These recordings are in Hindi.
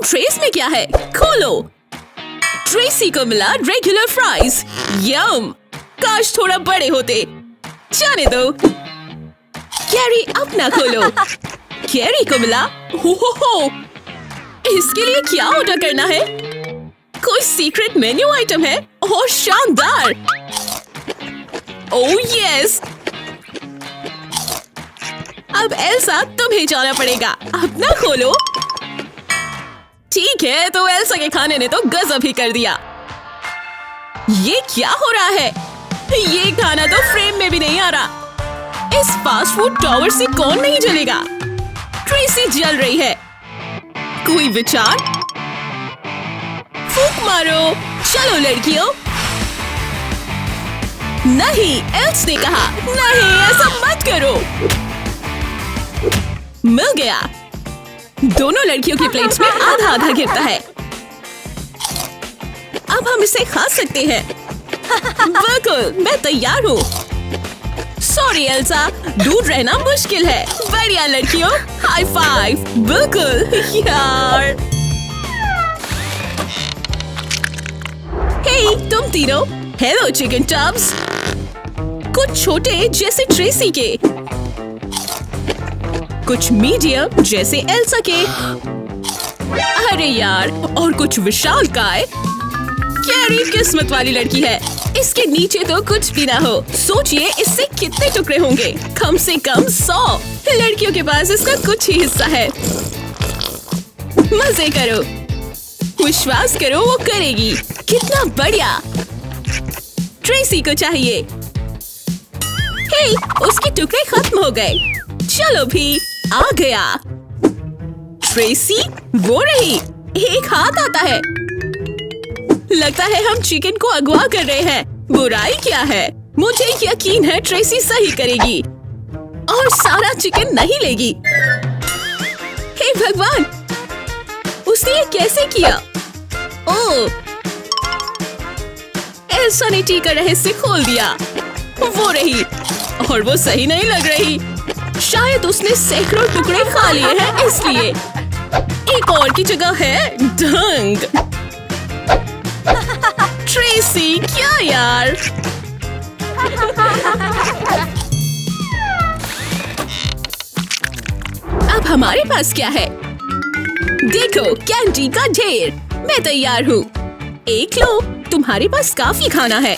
ट्रेस में क्या है? खोलो। ट्रेसी को मिला रेगुलर फ्राइज। यम, काश थोड़ा बड़े होते। जाने दो। कैरी अपना खोलो। कैरी को मिला हो। इसके लिए क्या ऑर्डर करना है? कोई सीक्रेट मेन्यू आइटम है? ओह शानदार। Oh yes. अब एल्सा तुम्हें जाना पड़ेगा। अपना खोलो। ठीक है, तो एल्सा के खाने ने तो गजब ही कर दिया। ये क्या हो रहा है? ये खाना तो फ्रेम में भी नहीं आ रहा। इस फास्ट फूड टावर से कौन नहीं जलेगा? ट्रेसी जल रही है। कोई विचार? फूंक मारो। चलो लड़कियों। नहीं, एल्स ने कहा नहीं, ऐसा मत करो। मिल गया। दोनों लड़कियों की प्लेट्स में आधा आधा गिरता है। अब हम इसे खा सकते हैं। बिल्कुल, मैं तैयार हूँ। सॉरी एल्सा, दूर रहना मुश्किल है। बढ़िया लड़कियों, हाई फाइव। बिल्कुल यार। हे तुम तीनों, हेलो चिकन टब्स। कुछ छोटे जैसे ट्रेसी के, कुछ मीडियम जैसे एल्सा के, अरे यार, और कुछ विशालकाय। कैरी किस्मत वाली लड़की है। इसके नीचे तो कुछ भी ना हो। सोचिए इससे कितने टुकड़े होंगे? कम से कम 100। लड़कियों के पास इसका कुछ ही हिस्सा है। मजे करो, विश्वास करो वो करेगी। कितना बढ़िया। ट्रेसी को चाहिए। हे, उसके टुकड़े खत्म हो गए। चलो भी, आ गया। ट्रेसी, वो रही। एक हाथ आता है। लगता है हम चिकन को अगवा कर रहे हैं। बुराई क्या है? मुझे यकीन है ट्रेसी सही करेगी और सारा चिकन नहीं लेगी। हे भगवान, उसने ये कैसे किया? ओह, एल्सा ने टी का रहस्य खोल दिया। वो रही, और वो सही नहीं लग रही। शायद उसने सैकड़ों टुकड़े खा लिए हैं, इसलिए एक और की जगह है ढंग। ट्रेसी, क्या यार? अब हमारे पास क्या है? देखो, कैंडी का ढेर। मैं तैयार हूँ। एक लो, तुम्हारे पास काफी खाना है।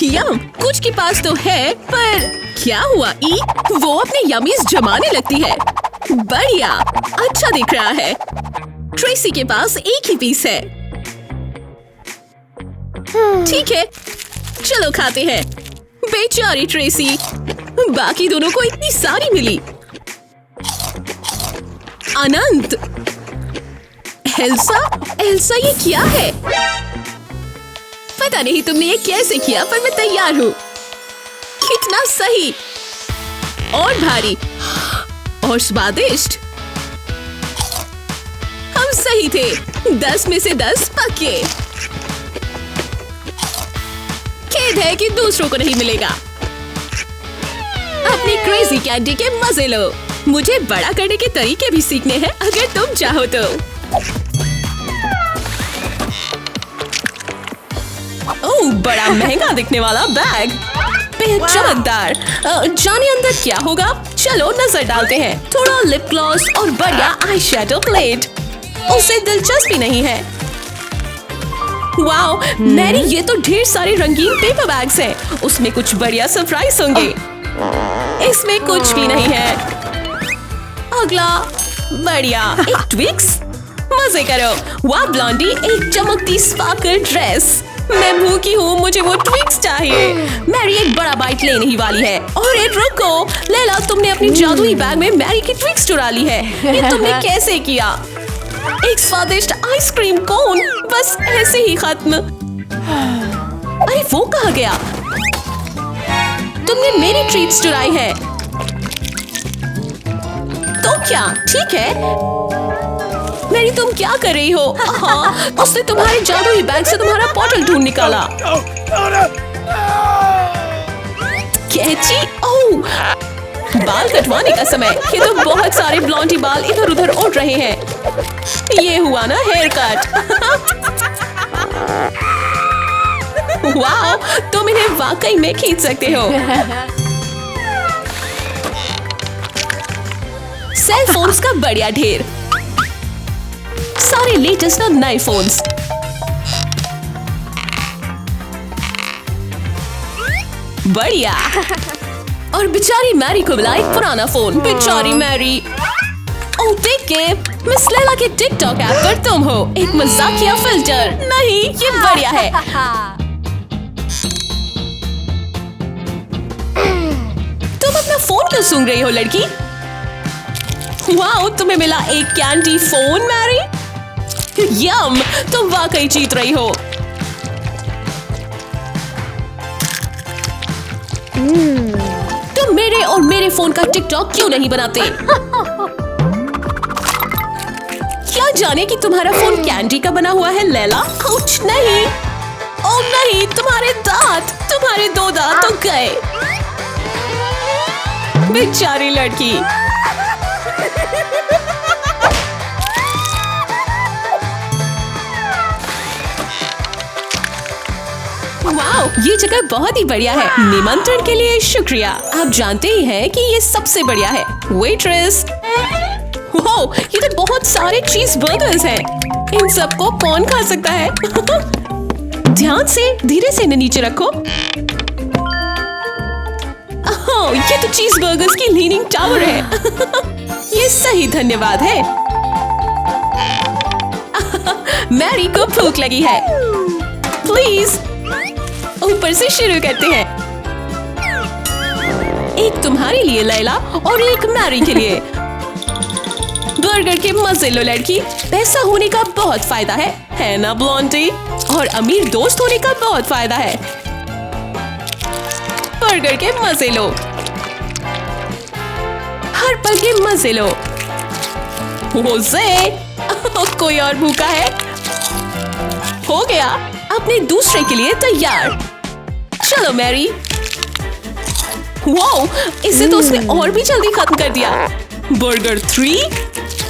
यम, कुछ के पास तो है, पर क्या हुआ ई? वो अपने यमीज जमाने लगती है। बढ़िया, अच्छा दिख रहा है। ट्रेसी के पास एक ही पीस है। ठीक है, चलो खाते हैं। बेचारी ट्रेसी, बाकी दोनों को इतनी सारी मिली। अनंत। एल्सा, एल्सा ये क्या है? पता नहीं तुमने ये कैसे किया, पर मैं तैयार हूँ। कितना सही और भारी और स्वादिष्ट। हम सही थे। 10 में से 10 पक्के। खेद है कि दूसरों को नहीं मिलेगा। अपनी क्रेजी कैंडी के मजे लो। मुझे बड़ा करने के तरीके भी सीखने हैं, अगर तुम चाहो तो। ओह, बड़ा महंगा दिखने वाला बैग। बेहद चमकदार। जाने अंदर क्या होगा? चलो नजर डालते हैं। थोड़ा लिप ग्लॉस और बढ़िया आई शेडो प्लेट। उसे दिलचस्पी नहीं है। वाओ, मैरी, ये तो ढेर सारे रंगीन पेपर बैग्स हैं। उसमें कुछ बढ़िया सरप्राइज होंगे। इसमें कुछ भी नहीं है। अगला, बढ़िया, एक ट्विक्स। मजे करो। वाह ब्लॉन्डी, एक चमकती स्पार्कल ड्रेस। मैं भूखी हूँ, मुझे वो ट्विक्स चाहिए। मैरी एक बड़ा बाइट लेने ही वाली है। और रुको, लैला, तुमने अपनी जादुई बैग में मैरी की ट्विक्स चुरा ली है। ये तुमने कैसे किया? एक स्वादिष्ट आइसक्रीम कोन, बस ऐसे ही खत्म। अरे वो कहाँ गया? तुमने मेरी ट्रीट्स चुराई है। तो क्या ठीक है? मैरी, तुम क्या कर रही हो? हाँ, उसने तुम्हारे जादुई बैग से तुम्हारा बॉटल ढूंढ निकाला। कैची, ओह, बाल कटवाने का समय। ये तो बहुत सारे ब्लॉन्डी बाल इधर उधर उड़ रहे हैं। ये हुआ ना हेयर कट। वाह, तुम इन्हें वाकई में खींच सकते हो। सेल फोन्स का बढ़िया ढेर, सारे लेटेस्ट और नए फोन्स। बढ़िया। और बेचारी मैरी को मिला एक पुराना फोन। बेचारी मैरी। ओह देखिए, मिस लैला के टिकटॉक ऐप पर तुम हो। एक मजाकिया फिल्टर। नहीं, ये बढ़िया है। तुम अपना फोन क्यों सूंघ रही हो लड़की? वाह, तुम्हें मिला एक कैंडी फोन मैरी। यम, तुम वाकई जीत रही हो। तुम मेरे और मेरे फोन का टिकटॉक क्यों नहीं बनाते? क्या जाने कि तुम्हारा फोन कैंडी का बना हुआ है लैला? कुछ नहीं। ओ नहीं, तुम्हारे दांत, तुम्हारे 2 दांत तो गए। बेचारी लड़की। वाओ, ये जगह बहुत ही बढ़िया है। निमंत्रण के लिए शुक्रिया। आप जानते ही हैं कि ये सबसे बढ़िया है। वेट्रेस। वाओ, ये तो बहुत सारे चीज बर्गर्स हैं। इन सबको कौन खा सकता है? ध्यान से, धीरे से इन्हें नीचे रखो। ओह, ये तो चीज बर्गर्स की लीनिंग टावर है। ये सही धन्यवाद है। मैरी को भूख लगी है। प्लीज ऊपर से शुरू करते हैं। एक तुम्हारे लिए लैला और एक मैरी के लिए। बर्गर के मजे लो लड़की। पैसा होने का बहुत फायदा है ना ब्लॉन्डी? और अमीर दोस्त होने का बहुत फायदा है। बर्गर के मजे लो, हर पल के मजे लो। कोई और भूखा है? हो गया, अपने दूसरे के लिए तैयार। चलो मैरी। वाओ, इसे तो उसने और भी जल्दी खत्म कर दिया। बर्गर 3।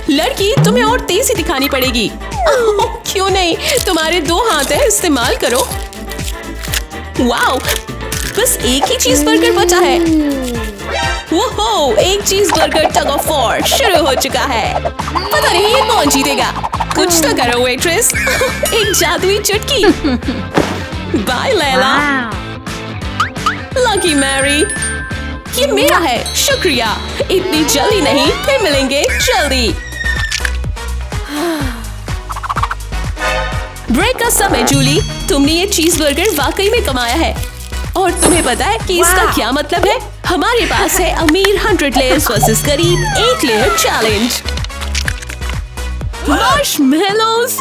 लड़की, तुम्हें और तेजी दिखानी पड़ेगी। क्यों नहीं, तुम्हारे 2 हाथ है, इस्तेमाल करो। वाओ, बस एक ही चीज बर्गर बचा है। वो एक चीज बर्गर टग ऑफ वॉर शुरू हो चुका है। पता नहीं ये कौन जीतेगा। कुछ तो करो वेट्रेस। एक जादुई चुटकी। बाय लैला। Lucky Mary. ये मेरा है। शुक्रिया। इतनी जल्दी नहीं, फिर मिलेंगे जल्दी। ब्रेक का समय जूली। तुमने ये चीज बर्गर वाकई में कमाया है। और तुम्हें पता है कि इसका क्या मतलब है? हमारे पास है अमीर 100 लेयर्स वर्सेस गरीब 1 लेयर चैलेंज। मार्शमेलोस।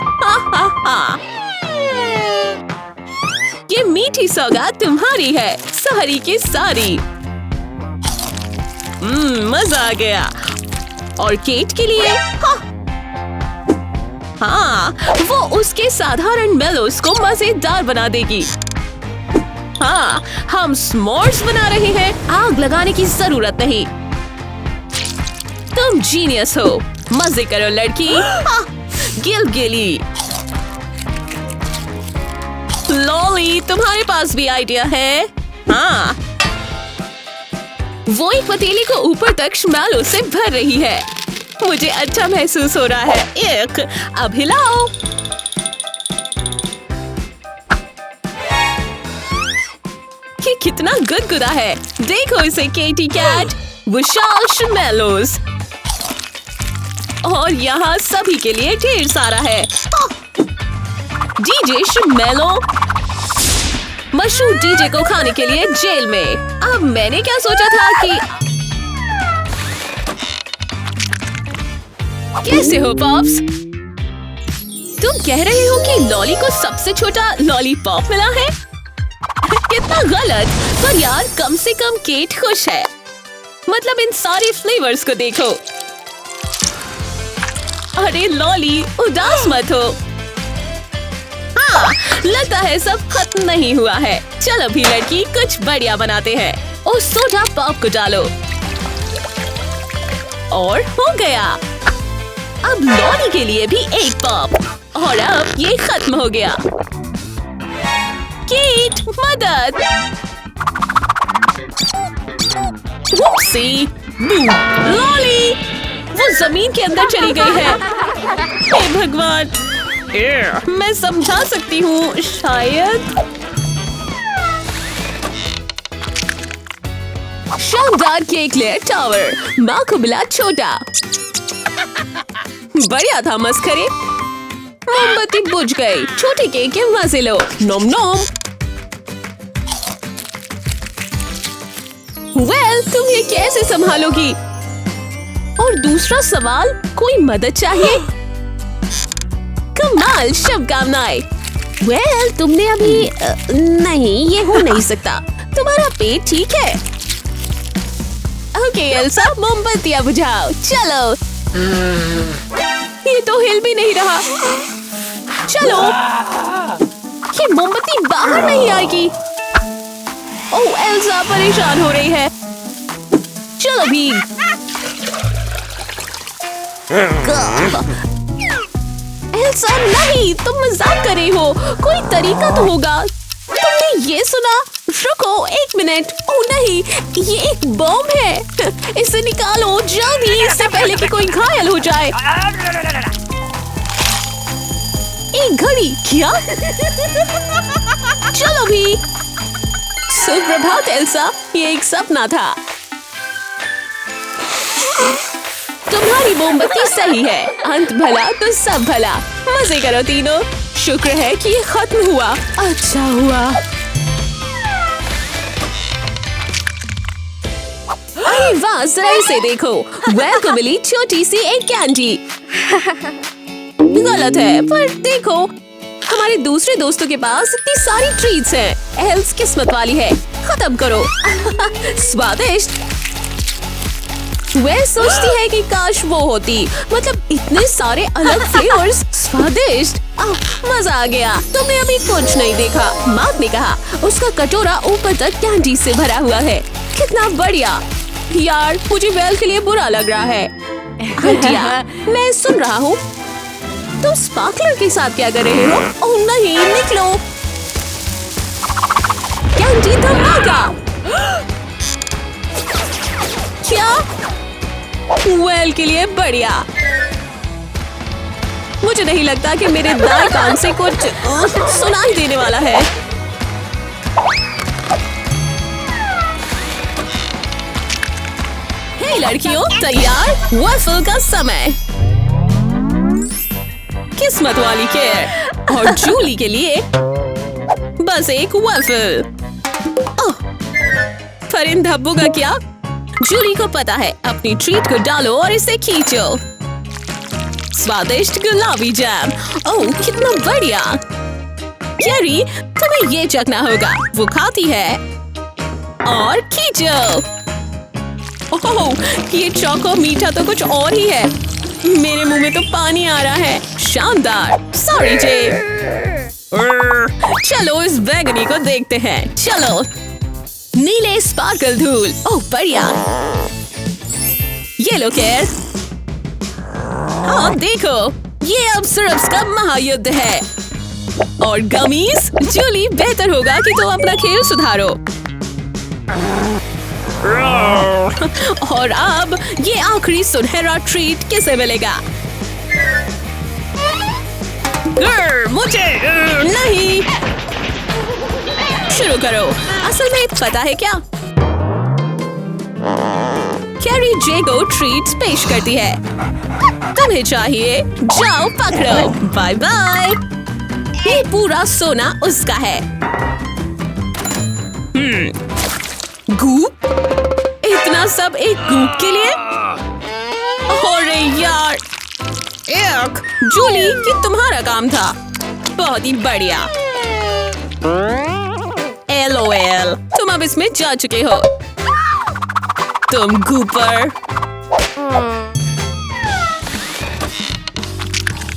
ये मीठी सौगात तुम्हारी है, सारी की सारी। मजा आ गया। और केट के लिए? हाँ, वो उसके साधारण मेलोस को मजेदार बना देगी। हाँ, हम स्मोर्स बना रहे हैं। आग लगाने की जरूरत नहीं। तुम जीनियस हो। मजे करो लड़की। गिलगिली। लॉली, तुम्हारे पास भी आइडिया है? हाँ, वो एक पतीली को ऊपर तक श्मैलो से भर रही है। मुझे अच्छा महसूस हो रहा है। एक, अब हिलाओ। ये कितना गुदगुदा है। देखो इसे केटी कैट। विशाल श्मैलोस। और यहाँ सभी के लिए ढेर सारा है। डीजे श्मैलो। मशहूर डीजे को खाने के लिए जेल में। अब मैंने क्या सोचा था कि कैसे हो पॉप्स? तुम कह रहे हो कि लॉली को सबसे छोटा लॉलीपॉप मिला है? कितना गलत। पर यार, कम से कम केट खुश है। मतलब इन सारे फ्लेवर्स को देखो। अरे लॉली, उदास मत हो। हाँ, लगता है सब खत्म नहीं हुआ है। चलो भी लड़की, कुछ बढ़िया बनाते हैं। और सोडा पॉप को डालो। और हो गया। अब लॉली के लिए भी एक पॉप और अब ये खत्म हो गया। केट मदद। वुप्सी, लॉली वो जमीन के अंदर चली गई है। हे भगवान, मैं समझा सकती हूँ शायद। शानदार केक लेयर टावर, माँ को मिला छोटा। बढ़िया था मस्खरे। मोमबत्ती बुझ गई। छोटे केक के मजे लो। नोम नोम। वेल, तुम ये कैसे संभालोगी? और दूसरा सवाल, कोई मदद चाहिए? कमाल, शुभकामनाएं। वेल, तुमने अभी नहीं, ये हो नहीं सकता। तुम्हारा पेट ठीक है? ओके एल्सा, मोमबत्तियां बुझाओ। चलो। ये तो हिल भी नहीं रहा। चलो। ये मोमबत्ती बाहर नहीं आएगी। ओह, एल्सा परेशान हो रही है। चलो भीग। एल्सा नहीं, तुम मजाक कर रही हो। कोई तरीका तो होगा। तुमने ये सुना? रुको एक मिनट। ओह नहीं, ये एक बॉम्ब है। इसे निकालो जल्दी, इससे पहले कि कोई घायल हो जाए। एक घड़ी क्या? चलो भी। सुप्रभात एल्सा, ये एक सपना था। तुम्हारी मोमबत्ती सही है। अंत भला तो सब भला। मजे करो तीनों। शुक्र है कि ये खत्म हुआ। अच्छा हुआ। अरे वाह, जरा इसे देखो। वेल को मिली छोटी सी एक कैंडी। गलत है, पर देखो हमारे दूसरे दोस्तों के पास इतनी सारी ट्रीट्स हैं। एल्स किस्मत वाली है। खत्म करो। स्वादिष्ट। वह सोचती है कि काश वो होती। मतलब इतने सारे अलग फ्लेवर्स। स्वादिष्ट। मजा आ गया। तुमने अभी कुछ नहीं देखा। मार्क ने कहा उसका कटोरा ऊपर तक कैंडी से भरा हुआ है। कितना बढ़िया। यार, मुझे वेल के लिए बुरा लग रहा है। हटिया, मैं सुन रहा हूँ। तुम स्पार्कलर के साथ क्या कर रहे हो? ओह नहीं, निकलो। कैंडी धमाका। क्या? वेल के लिए बढ़िया। मुझे नहीं लगता कि मेरे दाएं कान से कुछ सुनाई देने वाला है। हे लड़कियों, तैयार? वफ़ल का समय। किस्मत वाली केयर और जूली के लिए बस एक वफ़ल। पर इन धब्बों का क्या? जूली को पता है। अपनी ट्रीट को डालो और इसे खींचो। स्वादिष्ट गुलाबी जैम। ओह, कितना बढ़िया। कैरी, तुम्हें ये चखना होगा। वो खाती है और खींचो। ओह, ये चोको मीठा तो कुछ और ही है। मेरे मुंह में तो पानी आ रहा है। शानदार। सॉरी जे। चलो इस बैगनी को देखते हैं। चलो। नीले स्पार्कल धूल। ओह बढ़िया। ये लो केयर। हाँ देखो, ये अब सिरप्स का महायुद्ध है। और गमीज, जूली बेहतर होगा कि तुम अपना खेल सुधारो। और अब ये आखिरी सुनहरा ट्रीट किसे मिलेगा? मुझे नहीं। शुरू करो। असल में पता है क्या? कैरी जे को ट्रीट्स पेश करती है। तुम्हें चाहिए? जाओ पकड़ो। Bye bye. ये पूरा सोना उसका है। गूप? इतना सब एक गूप के लिए? अरे यार। जूली, ये तुम्हारा काम था। बहुत ही बढ़िया। LOL, तुम अब इसमें जा चुके हो। तुम गूपर।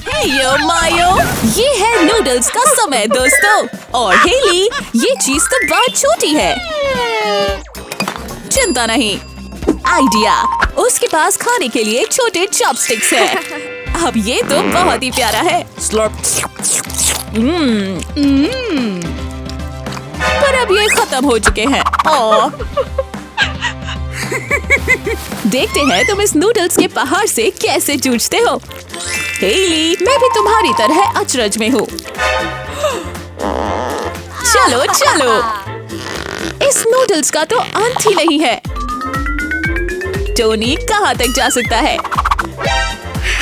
हे यो मायो, ये है नूडल्स का समय दोस्तों। और हेली, ये चीज तो बहुत छोटी है। चिंता नहीं। आइडिया, उसके पास खाने के लिए छोटे चॉपस्टिक्स है। अब ये तो बहुत ही प्यारा है। पर अब ये खत्म हो चुके हैं। देखते हैं तुम इस नूडल्स के पहाड़ से कैसे जूझते हो। हेली, मैं भी तुम्हारी तरह अचरज में हूँ। चलो चलो, इस नूडल्स का तो अंत ही नहीं है। टोनी कहाँ तक जा सकता है?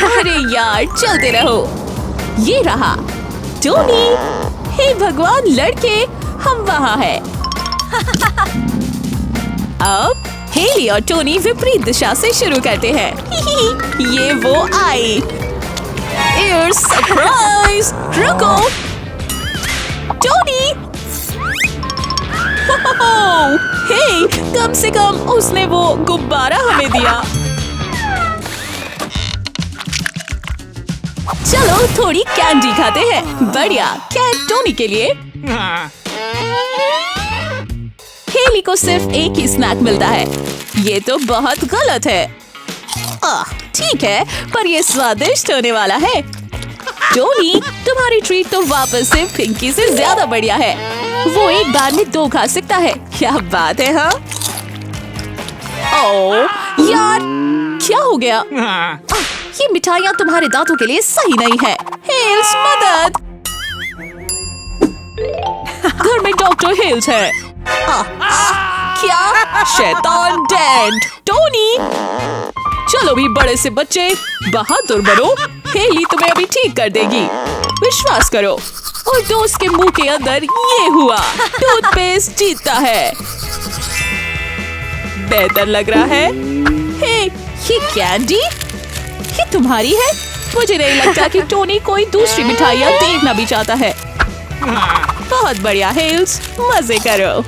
अरे यार, चलते रहो। ये रहा टोनी। हे भगवान लड़के, हम वहाँ हैं। अब हेली और टोनी विपरीत दिशा से शुरू करते हैं। ये वो आई। सरप्राइज! रुको टोनी। हे, कम से कम उसने वो गुब्बारा हमें दिया। चलो थोड़ी कैंडी खाते हैं। बढ़िया, कैट टोनी के लिए। हेली को सिर्फ एक ही स्नैक मिलता है। ये तो बहुत गलत है। ठीक है, पर ये स्वादिष्ट होने वाला है। टोनी, तुम्हारी ट्रीट तो वापस से पिंकी से ज्यादा बढ़िया है। वो एक बार में 2 खा सकता है। क्या बात है। हाँ, ओह यार, क्या हो गया? ये मिठाइयाँ तुम्हारे दांतों के लिए सही नहीं है। हेल्स, मदद! घर में डॉक्टर हेल्स है। क्या? शैतान डेंट! टोनी, चलो भी बड़े से बच्चे, बहादुर बनो। हेली तुम्हें अभी ठीक कर देगी, विश्वास करो। और दोस्त के मुंह के अंदर ये हुआ। टूथपेस्ट जीतता है। बेहतर लग रहा है। हे, ये कैंडी, ये तुम्हारी है? मुझे नहीं लगता कि टोनी कोई दूसरी मिठाइयाँ देखना भी चाहता है। बहुत बढ़िया हेल्स, मजे करो।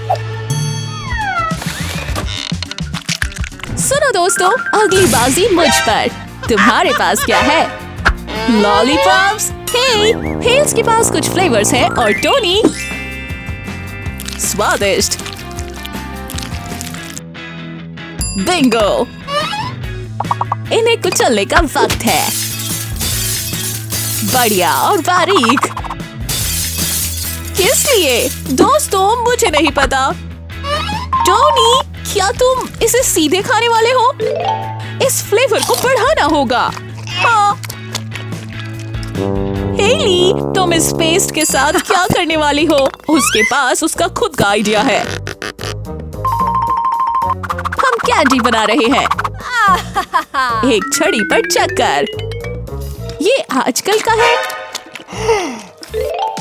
सुनो दोस्तों, अगली बाजी मुझ पर। तुम्हारे पास क्या है? लॉलीपॉप्स? हे, हेल्स के पास कुछ फ्लेवर्स हैं और टोनी स्वादिष्ट। बिंगो! इन्हें कुचलने का वक्त है। बढ़िया और बारीक। किस लिए? दोस्तों, मुझे नहीं पता। टोनी, क्या तुम इसे सीधे खाने वाले हो? इस फ्लेवर को बढ़ाना होगा। हाँ। हेली, तुम इस पेस्ट के साथ क्या करने वाली हो? उसके पास उसका खुद का आइडिया है। हम कैंडी बना रहे हैं। एक छड़ी पर चक्कर। ये आजकल का है।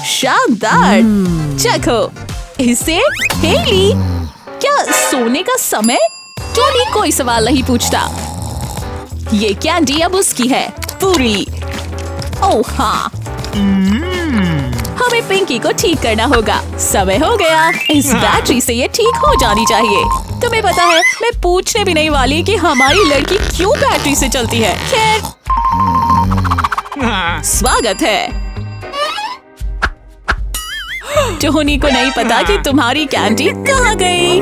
शानदार! चखो इसे। हेली, क्या सोने का समय? टोनी कोई सवाल नहीं पूछता। ये कैंडी अब उसकी है, पूरी। ओह हाँ, हमें पिंकी को ठीक करना होगा। समय हो गया। इस बैटरी से ये ठीक हो जानी चाहिए। तुम्हें पता है, मैं पूछने भी नहीं वाली कि हमारी लड़की क्यों बैटरी से चलती है। खैर, स्वागत है। टोनी को नहीं पता कि तुम्हारी कैंडी कहाँ गई।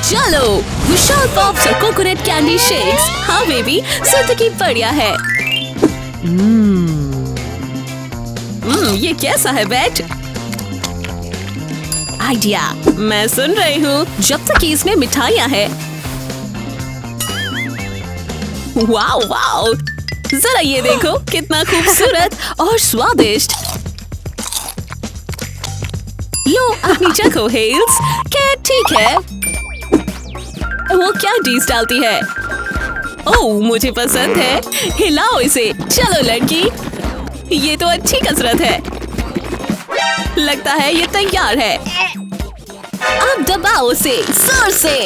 चलो, विशाल पॉप्स और कोकोनट कैंडी शेक्स। हाँ बेबी, जिंदगी बढ़िया है। ये कैसा है बैट? आइडिया, मैं सुन रही हूँ। जब तक कि इसमें मिठाइयाँ हैं। वाओ वाओ, जरा ये देखो, कितना खूबसूरत और स्वादिष्ट। लो अपनी चखो हेल्स। क्या ठीक है? वो क्या डीस डालती है? ओह, मुझे पसंद है। हिलाओ इसे। चलो लड़की, ये तो अच्छी कसरत है। लगता है ये तैयार है। अब दबाओ उसे जोर से।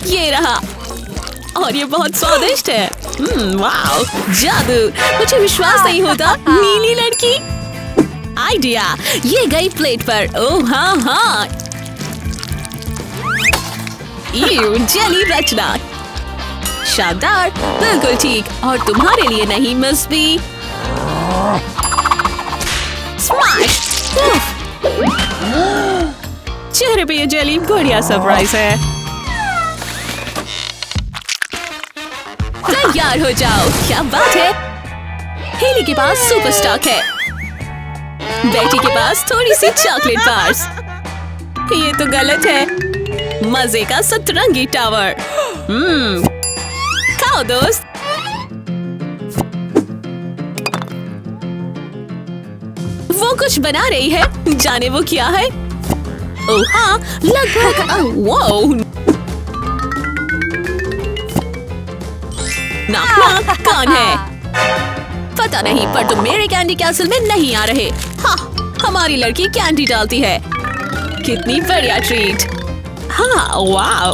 ये रहा, और ये बहुत स्वादिष्ट है। वाओ, जादू! मुझे विश्वास नहीं होता। नीली लड़की। आइडिया, ये गई प्लेट पर। ओह हाँ हाँ, जेली रचना। शानदार, बिल्कुल ठीक। और तुम्हारे लिए नहीं मिस बी। स्मैश! चेहरे पे ये जेली बढ़िया सरप्राइज है। तैयार हो जाओ, क्या बात है। हेली के पास सुपर स्टॉक है, बेटी के पास थोड़ी सी चॉकलेट बार्स। ये तो गलत है। मजे का सतरंगी टावर। खाओ दोस्त। वो कुछ बना रही है, जाने वो क्या है। ओह हाँ, लगभग। वाओ, नाक कौन है पता नहीं, पर तुम मेरे कैंडी कैसल में नहीं आ रहे। हाँ, हमारी लड़की कैंडी डालती है। कितनी बढ़िया ट्रीट। हाँ, वाओ।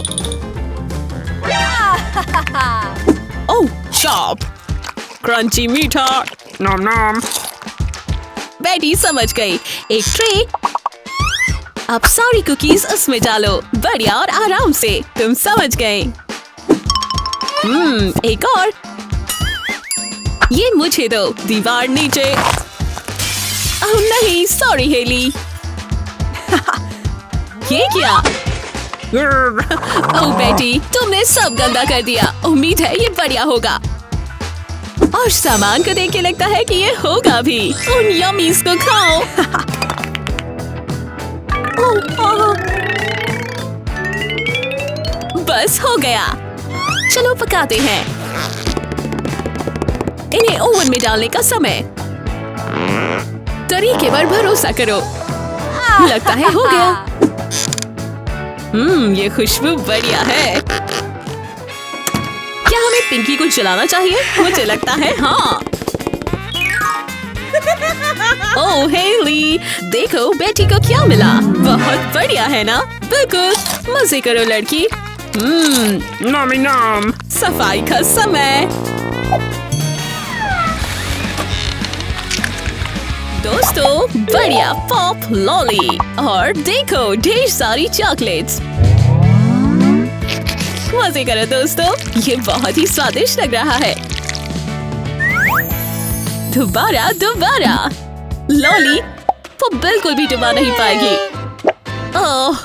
ओह, चॉप, क्रंची मीठा। नॉम नॉम। बेटी समझ गई। एक ट्रे, अब सारी कुकीज उसमें डालो, बढ़िया और आराम से। तुम समझ गए। एक और। ये मुझे दो, दीवार नीचे। ओह नहीं, सॉरी हेली। ये क्या? ओह बेटी, तुमने सब गंदा कर दिया। उम्मीद है ये बढ़िया होगा। और सामान को देख के लगता है कि ये होगा भी। उन यमीज को खाओ। बस हो गया। चलो पकाते हैं। इन्हें ओवन में डालने का समय। तरीके पर भरोसा करो। लगता है हो गया। ये खुशबू बढ़िया है। क्या हमें पिंकी को जलाना चाहिए? मुझे लगता है हाँ। ओह हेली, देखो बेटी को क्या मिला। बहुत बढ़िया है ना? बिल्कुल, मजे करो लड़की। नामी नाम। सफाई का समय। दोस्तों, बढ़िया पॉप लॉली। और देखो ढेर सारी चॉकलेट्स। मजे करो दोस्तों, ये बहुत ही स्वादिष्ट लग रहा है। दोबारा दोबारा। लॉली वो बिल्कुल भी डुबा नहीं पाएगी। ओह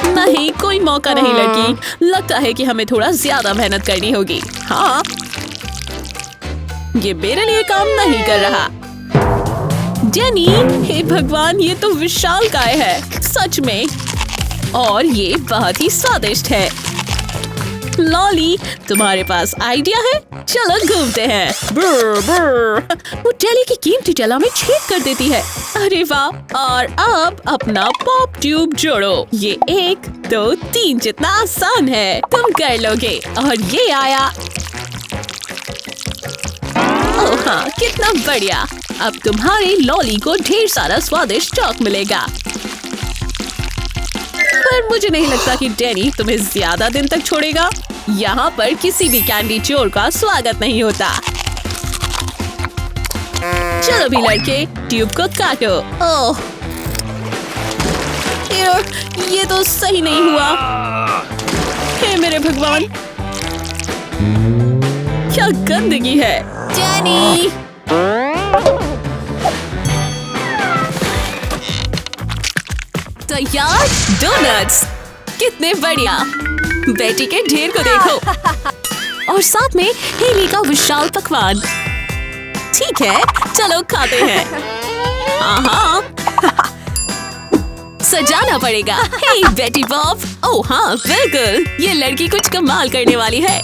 नहीं, कोई मौका नहीं लड़की। लगता है कि हमें थोड़ा ज्यादा मेहनत करनी होगी। हाँ, ये मेरे लिए काम नहीं कर रहा। जेनी, हे भगवान, ये तो विशालकाय है सच में। और ये बहुत ही स्वादिष्ट है। लॉली, तुम्हारे पास आइडिया है? चलो घूमते हैं। ब्र, ब्र। वो जेली की कीमती जला में छेद कर देती है। अरे वाह। और अब अपना पॉप ट्यूब जोड़ो। ये 1, 2, 3 जितना आसान है। तुम कर लोगे। और ये आया। ओह हाँ, कितना बढ़िया। अब तुम्हारे लॉली को ढेर सारा स्वादिष्ट चॉक मिलेगा। पर मुझे नहीं लगता कि डैनी तुम्हें ज्यादा दिन तक छोड़ेगा। यहाँ पर किसी भी कैंडी चोर का स्वागत नहीं होता। चलो भी लड़के, ट्यूब को काटो। ओह, ये तो सही नहीं हुआ। हे मेरे भगवान, क्या गंदगी है। डैनी, तैयार डोनट्स। कितने बढ़िया। बेटी के ढेर को देखो। और साथ में हेली का विशाल पकवान। ठीक है, चलो खाते हैं। हाँ, सजाना पड़ेगा। हे बेटी बॉब। ओह हाँ, बिल्कुल, ये लड़की कुछ कमाल करने वाली है।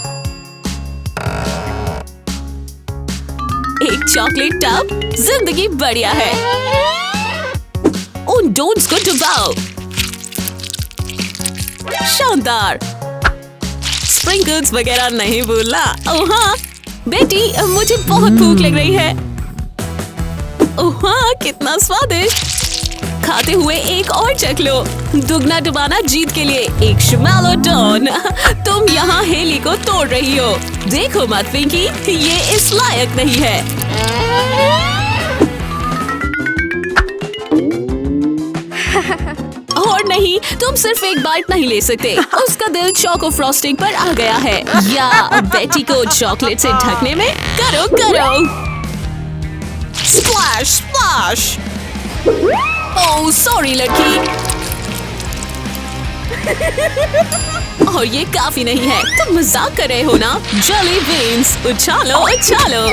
एक चॉकलेट टब। जिंदगी बढ़िया है। उन डोन्ट्स को डुबाओ। शानदार। स्प्रिंकल्स वगैरह नहीं भूलना। ओह हाँ बेटी, मुझे बहुत भूख लग रही है। ओह हाँ, कितना स्वादिष्ट। खाते हुए एक और चख लो। दुगना डुबाना जीत के लिए। एक शिमालोडोन। तुम यहाँ हेली को तोड़ रही हो। देखो मत पिंकी, ये इस लायक नहीं है। और नहीं, तुम सिर्फ एक बाइट नहीं ले सकते। उसका दिल चोको फ्रॉस्टिंग पर आ गया है। या बेटी को चॉकलेट से ढकने में करो करो। Splash splash. ओह सॉरी लड़की। और ये काफी नहीं है, तुम मजाक कर रहे हो ना? जली बीन्स, उछालो उछालो।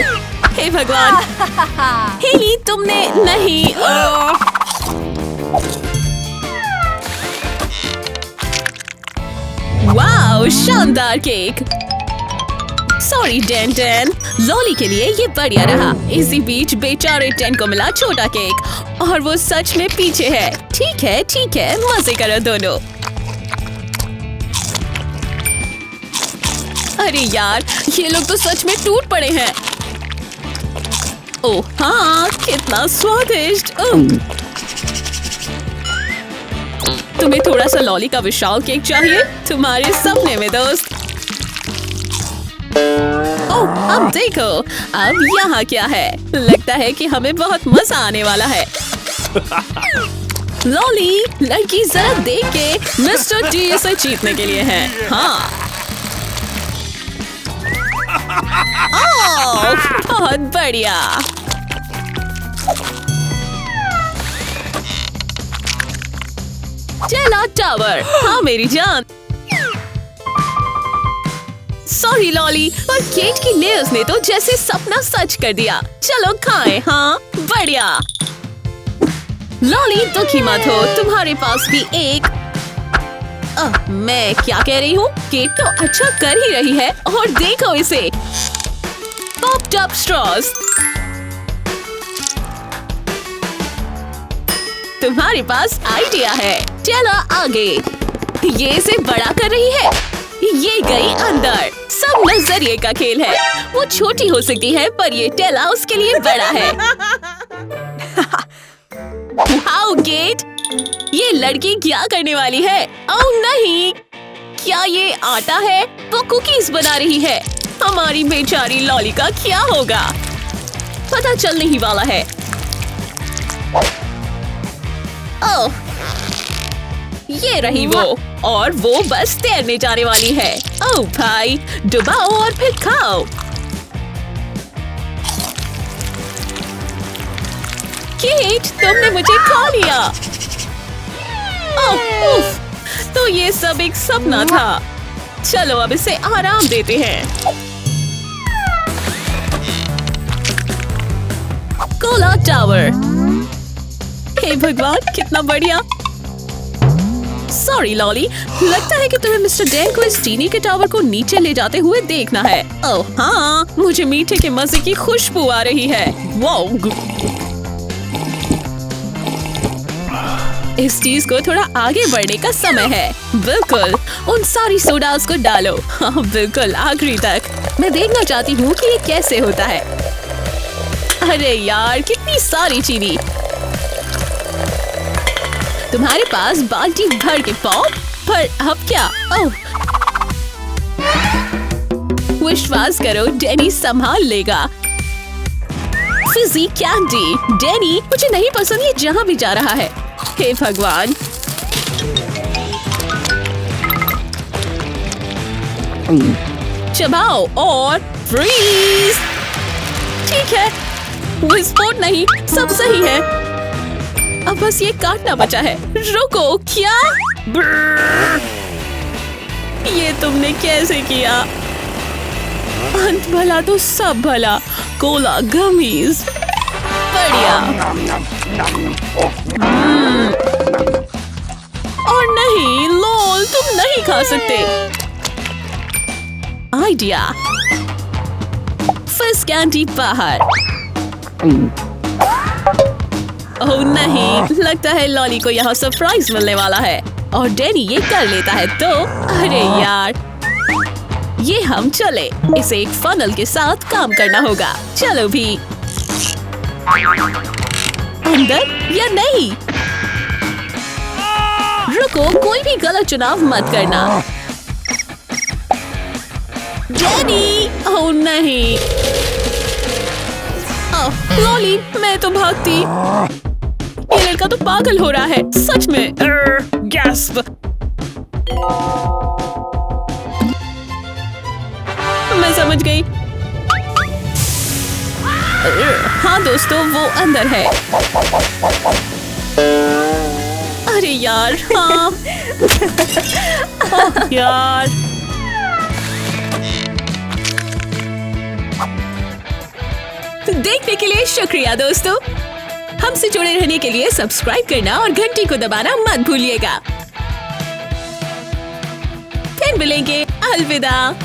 हे भगवान, हेली तुमने नहीं। वाओ, शानदार cake. Sorry Den Den, Lolly के लिए ये बढ़िया रहा। इसी बीच बेचारे डेन को मिला छोटा केक और वो सच में पीछे है। ठीक है, मजे करो दोनों। अरे यार, ये लोग तो सच में टूट पड़े हैं। ओह हाँ, कितना स्वादिष्ट। तुम्हें थोड़ा सा लॉली का विशाल केक चाहिए? तुम्हारे सपने में दोस्त। ओह, अब देखो, अब यहाँ क्या है? लगता है कि हमें बहुत मजा आने वाला है। लॉली, लड़की जरा देख के, मिस्टर टी इसे जीतने के लिए है। हाँ, ओह, बहुत बढ़िया। चला टावर। हाँ मेरी जान। सॉरी लॉली, पर केक की लेयर्स ने तो जैसे सपना सच कर दिया। चलो खाएं। हाँ बढ़िया। लॉली दुखी मत हो, तुम्हारे पास भी एक। मैं क्या कह रही हूँ? केक तो अच्छा कर ही रही है और देखो इसे। Popped up straws. तुम्हारे पास आइडिया है। चलो आगे। ये इसे बड़ा कर रही है। ये गई अंदर। सब नजरिए का खेल है। वो छोटी हो सकती है पर ये टेला उसके लिए बड़ा है। वाओ गेट, ये लड़की क्या करने वाली है? ओह नहीं, क्या ये आटा है? वो कुकीज बना रही है। हमारी बेचारी लॉली का क्या होगा? पता चलने ही वाला है। ओह, ये रही वो, और वो बस तैरने जाने वाली है। ओह भाई, डुबाओ और फिर खाओ। केट, तुमने मुझे खा लिया। ओह उफ, तो ये सब एक सपना था। चलो अब इसे आराम देते हैं। Cola tower. हे भगवान, कितना बढ़िया। सॉरी लॉली, लगता है कि तुम्हें मिस्टर डैन को इस चीनी के टावर को नीचे ले जाते हुए देखना है। ओह हाँ, मुझे मीठे के मजे की खुशबू आ रही है। वाओ, इस चीज को थोड़ा आगे बढ़ने का समय है। बिल्कुल, उन सारी सोडास को डालो। हाँ बिल्कुल, आखिरी तक। मैं देखना चाहती हूँ कि ये कैसे होता है। अरे यार, कितनी सारी चीनी। तुम्हारे पास बाल्टी भर के पॉप, पर अब क्या? ओह, विश्वास करो, डैनी संभाल लेगा। Fiji candy. डैनी, मुझे नहीं पसंद ये जहाँ भी जा रहा है। हे भगवान। चबाओ और फ्रीज। ठीक है, विस्फोट नहीं, सब सही है। अब बस ये काटना बचा है। रुको, क्या? ये तुमने कैसे किया? अंत भला तो सब भला। कोला गमीज, बढ़िया। और नहीं, लोल, तुम नहीं खा सकते। आइडिया। फिश कैंडी बाहर। ओह नहीं, लगता है लॉली को यहाँ सरप्राइज मिलने वाला है और डैनी ये कर लेता है तो। अरे यार, ये हम चले। इसे एक फनल के साथ काम करना होगा। चलो भी। अंदर या नहीं? रुको, कोई भी गलत चुनाव मत करना। डैनी, ओह नहीं। ओह लॉली, मैं तो भागती। ये लड़का तो पागल हो रहा है, सच में। गैस्प। मैं समझ गई। हाँ दोस्तों, वो अंदर है। अरे यार, हाँ। ओह, यार। देखने के लिए शुक्रिया दोस्तों। हमसे जुड़े रहने के लिए सब्सक्राइब करना और घंटी को दबाना मत भूलिएगा। फिर मिलेंगे। अलविदा।